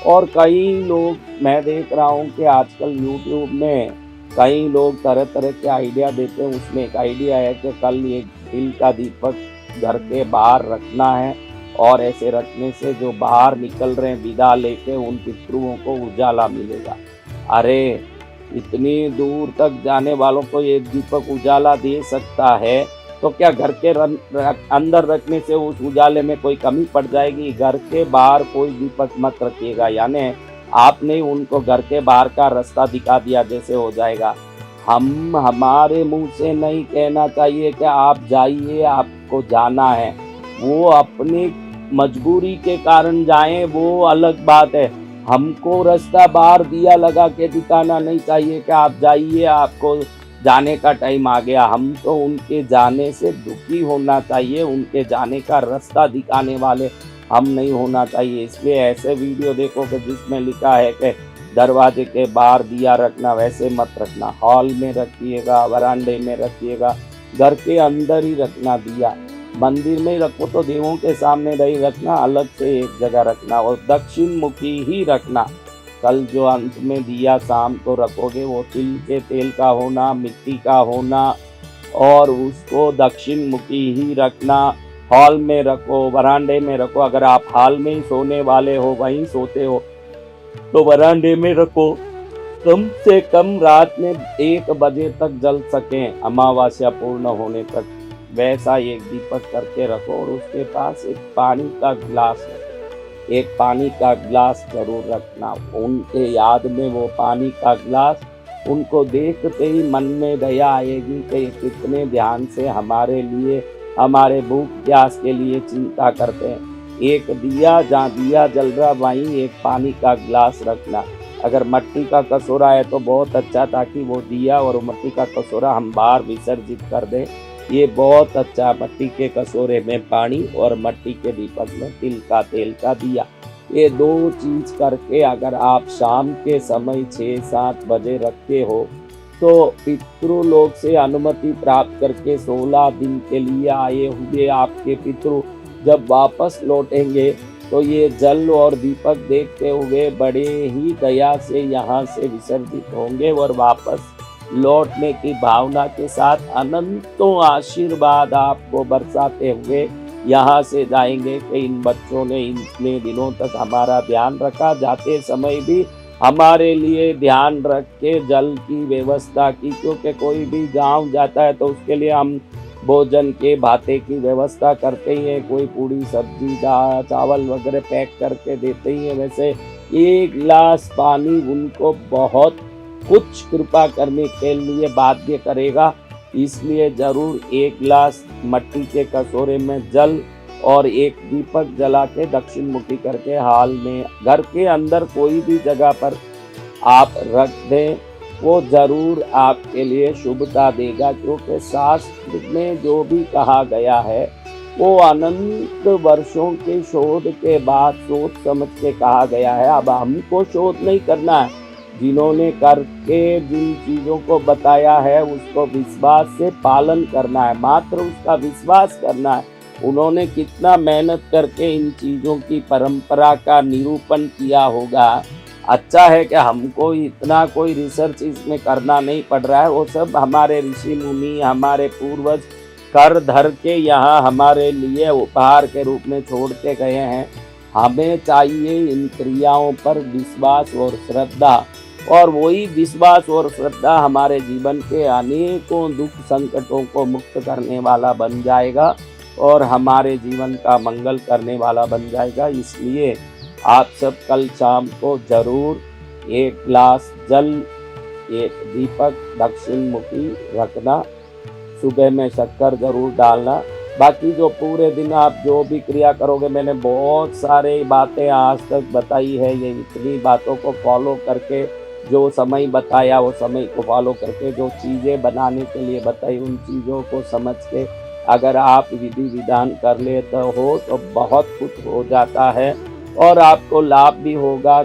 और कई लोग मैं देख रहा हूँ कि आजकल यूट्यूब में कई लोग तरह-तरह के आइडिया देते हैं। उसमें एक आइडिया है कि कल ये तिल का दीपक घर के बाहर रखना है और ऐसे रखने से जो बाहर निकल रहे हैं विदा लेके उन पितरुओं को उजाला मिलेगा। अरे! इतनी दूर तक जाने वालों को ये दीपक उजाला दे सकता है, तो क्या घर के अंदर रखने से उस उजाले में कोई कमी पड़ जाएगी? घर के बाहर कोई दीपक मत रखिएगा, यानी आपने उनको घर के बाहर का रास्ता दिखा दिया जैसे हो जाएगा। हम हमारे मुँह से नहीं कहना चाहिए कि आप जाइए, आपको जाना है। वो अपनी मजबूरी के कारण जाएँ, वो अलग बात है। हमको रास्ता बाहर दिया लगा के दिखाना नहीं चाहिए कि आप जाइए, आपको जाने का टाइम आ गया। हम तो उनके जाने से दुखी होना चाहिए, उनके जाने का रास्ता दिखाने वाले हम नहीं होना चाहिए। इसलिए ऐसे वीडियो देखोगे जिसमें लिखा है कि दरवाजे के बाहर दिया रखना, वैसे मत रखना। हॉल में रखिएगा, वरांडे में रखिएगा, घर के अंदर ही रखना दिया। मंदिर में रखो तो देवों के सामने नहीं रखना, अलग से एक जगह रखना और दक्षिण मुखी ही रखना। कल जो अंत में दिया शाम को रखोगे वो तिल के तेल का होना, मिट्टी का होना और उसको दक्षिण मुखी ही रखना। हॉल में रखो, वरांडे में रखो। अगर आप हॉल में ही सोने वाले हो, वहीं सोते हो, तो वरांडे में रखो। कम से कम रात में 1 बजे तक जल सकें, अमावस्या पूर्ण होने तक। वैसा एक दीपक करके रखो और उसके पास एक पानी का गिलास रखो। एक पानी का गिलास ज़रूर रखना। उनके याद में वो पानी का गिलास, उनको देखते ही मन में दया आएगी कि ये कितने ध्यान से हमारे लिए, हमारे भूख प्यास के लिए चिंता करते हैं। एक दिया, जहाँ दिया जल रहा वहीं एक पानी का गिलास रखना। अगर मिट्टी का कटोरा है तो बहुत अच्छा, ताकि वो दिया और मिट्टी का कटोरा हम बाहर विसर्जित कर दें। ये बहुत अच्छा, मिट्टी के कटोरे में पानी और मिट्टी के दीपक में तिल का तेल का दिया। ये 2 चीज़ करके अगर आप शाम के समय 6-7 बजे रखते हो, तो पितृलोक से अनुमति प्राप्त करके 16 दिन के लिए आए हुए आपके पितृ जब वापस लौटेंगे, तो ये जल और दीपक देखते हुए बड़े ही दया से यहाँ से विसर्जित होंगे और वापस लौटने की भावना के साथ अनंतों आशीर्वाद आपको बरसाते हुए यहाँ से जाएंगे कि इन बच्चों ने इतने दिनों तक हमारा ध्यान रखा, जाते समय भी हमारे लिए ध्यान रख के जल की व्यवस्था की। क्योंकि कोई भी गांव जाता है तो उसके लिए हम भोजन के भाते की व्यवस्था करते ही हैं, कोई पूड़ी सब्जी दाल चावल वगैरह पैक करके देते ही हैं। वैसे 1 गिलास पानी उनको बहुत कुछ कृपा करने के लिए बाध्य करेगा। इसलिए ज़रूर 1 गिलास मिट्टी के कटोरे में जल और एक दीपक जला के दक्षिण मुखी करके हॉल में, घर के अंदर कोई भी जगह पर आप रख दें, वो ज़रूर आपके लिए शुभता देगा। क्योंकि शास्त्र में जो भी कहा गया है वो अनंत वर्षों के शोध के बाद सोच समझ के कहा गया है। अब हमको शोध नहीं करना है, जिन्होंने करके जिन चीज़ों को बताया है उसको विश्वास से पालन करना है, मात्र उसका विश्वास करना है। उन्होंने कितना मेहनत करके इन चीज़ों की परंपरा का निरूपण किया होगा। अच्छा है कि हमको इतना कोई रिसर्च इसमें करना नहीं पड़ रहा है। वो सब हमारे ऋषि मुनि, हमारे पूर्वज कर धर के यहाँ हमारे लिए उपहार के रूप में छोड़ के गए हैं। हमें चाहिए इन क्रियाओं पर विश्वास और श्रद्धा, और वही विश्वास और श्रद्धा हमारे जीवन के अनेकों दुख संकटों को मुक्त करने वाला बन जाएगा और हमारे जीवन का मंगल करने वाला बन जाएगा। इसलिए आप सब कल शाम को ज़रूर 1 गिलास जल, 1 दीपक दक्षिण मुखी रखना। सुबह में शक्कर ज़रूर डालना। बाकी जो पूरे दिन आप जो भी क्रिया करोगे, मैंने बहुत सारे बातें आज तक बताई है, ये इतनी बातों को फॉलो करके, जो समय बताया वो समय को फॉलो करके, जो चीज़ें बनाने के लिए बताई उन चीज़ों को समझ के अगर आप विधि विधान कर लेते हो तो बहुत कुछ हो जाता है और आपको लाभ भी होगा।